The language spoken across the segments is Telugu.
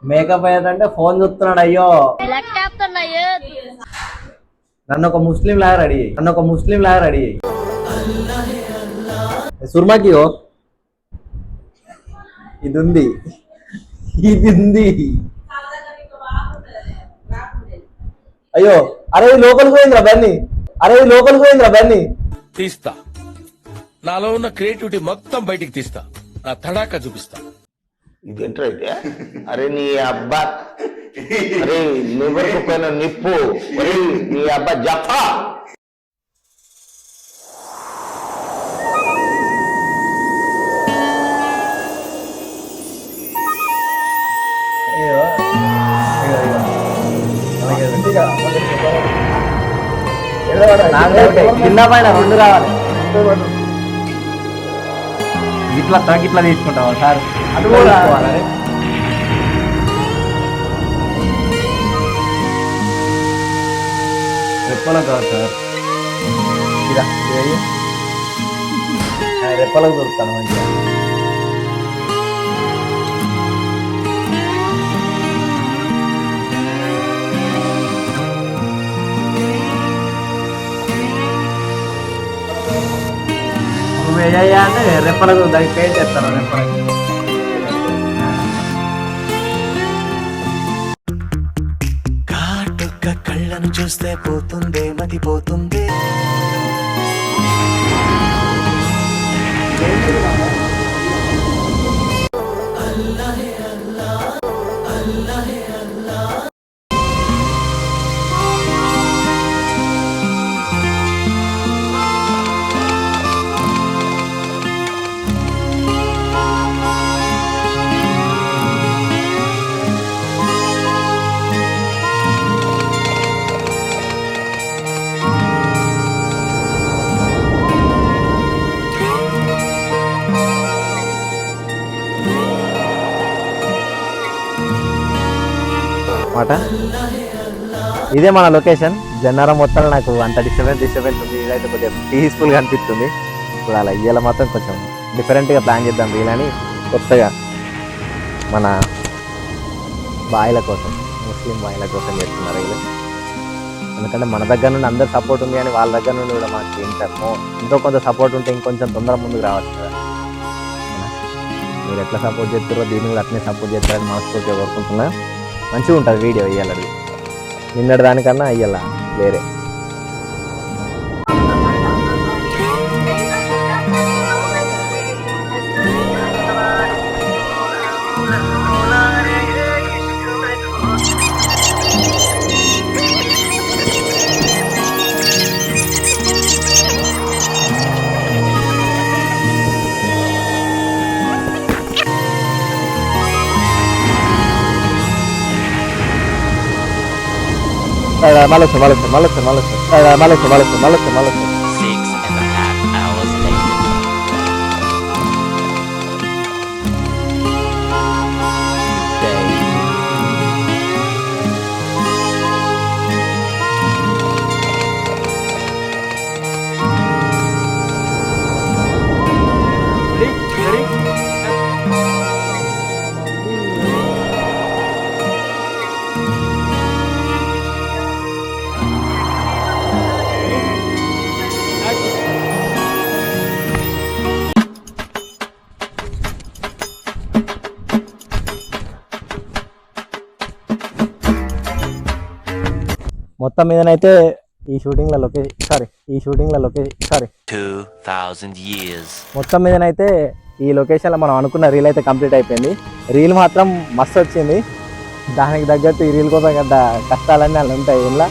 మేకప్ అయ్యేదంటే ఫోన్ చూస్తున్నాడు. అయ్యో నన్ను ఒక ముస్లిం లాగా రెడీ అయ్యి సుర్మాకి ఇది ఉంది. అయ్యో అరే లోకల్ పోయిందిరా బన్నీ తీస్తా. నాలో ఉన్న క్రియేటివిటీ మొత్తం బయటికి తీస్తా. నా తడాక చూపిస్తా. ఇదేంటైతే అరే నీ అబ్బా, అరే నువ్వెకు పైన నిప్పు, అరే నీ అబ్బా జఫా. కింద పైన 2 రావాలి. ఇట్లా తీసుకుంటావా సార్? అటు కూడా రెప్పలకు కాదు సార్, రెప్పలకు దొరుకుతాను మంచిగా. అంటే రెప్పలకు దానికి పెయింట్ చేస్తాను. రెప్పలకు కాటుక కళ్ళను చూస్తే పోతుందే మతిపోతుంది. మాట ఇదే మన లొకేషన్. జన్నారం మొత్తం నాకు అంత డిస్టర్బెన్స్ ఉంది. ఇదైతే కొద్దిగా పీస్ఫుల్గా అనిపిస్తుంది. ఇప్పుడు అలా ఇయ్యాల మాత్రం కొంచెం డిఫరెంట్గా ప్లాన్ చేద్దాం వీళ్ళని. కొత్తగా మన బాయిల కోసం, ముస్లిం బాయిల కోసం చేస్తున్నారు వీళ్ళు. ఎందుకంటే మన దగ్గర నుండి అందరు సపోర్ట్ ఉంది, కానీ వాళ్ళ దగ్గర నుండి కూడా మాకు ఎంతో కొంత సపోర్ట్ ఉంటే ఇంకొంచెం తొందరగా ముందుకు రావచ్చు కదా. మీరు ఎట్లా సపోర్ట్ చేస్తారో దీన్ని కూడా అట్లనే సపోర్ట్ చేస్తారని మనస్ఫూర్తిగా కోరుకుంటున్నా. మంచిగా ఉంటుంది వీడియో ఇయ్యాలది, నిన్నటి దానికన్నా అయ్యాల వేరే. Malas. 6.5 hours later. మొత్తం మీదనైతే ఈ షూటింగ్ లో లొకేషన్ 2000 years మొత్తం మీదనైతే ఈ లొకేషన్ లో మనం అనుకున్న రీల్ అయితే కంప్లీట్ అయిపోయింది. రీల్ మాత్రం మస్తు వచ్చింది. దానికి తగ్గట్టు ఈ రీల్ కోసం గడ్డ కష్టాలన్నీ అలా ఉంటాయి. ఇలా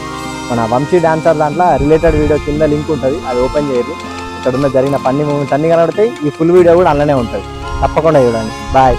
మన వంశీ డాన్సర్ దాంట్లో రిలేటెడ్ వీడియో కింద లింక్ ఉంటుంది, అది ఓపెన్ చేయండి. ఇక్కడ ఉన్న జరిగిన ఫన్నీ మూమెంట్స్ అన్ని కనబడతాయి. ఈ ఫుల్ వీడియో కూడా అలానే ఉంటుంది, తప్పకుండా చూడండి. బాయ్.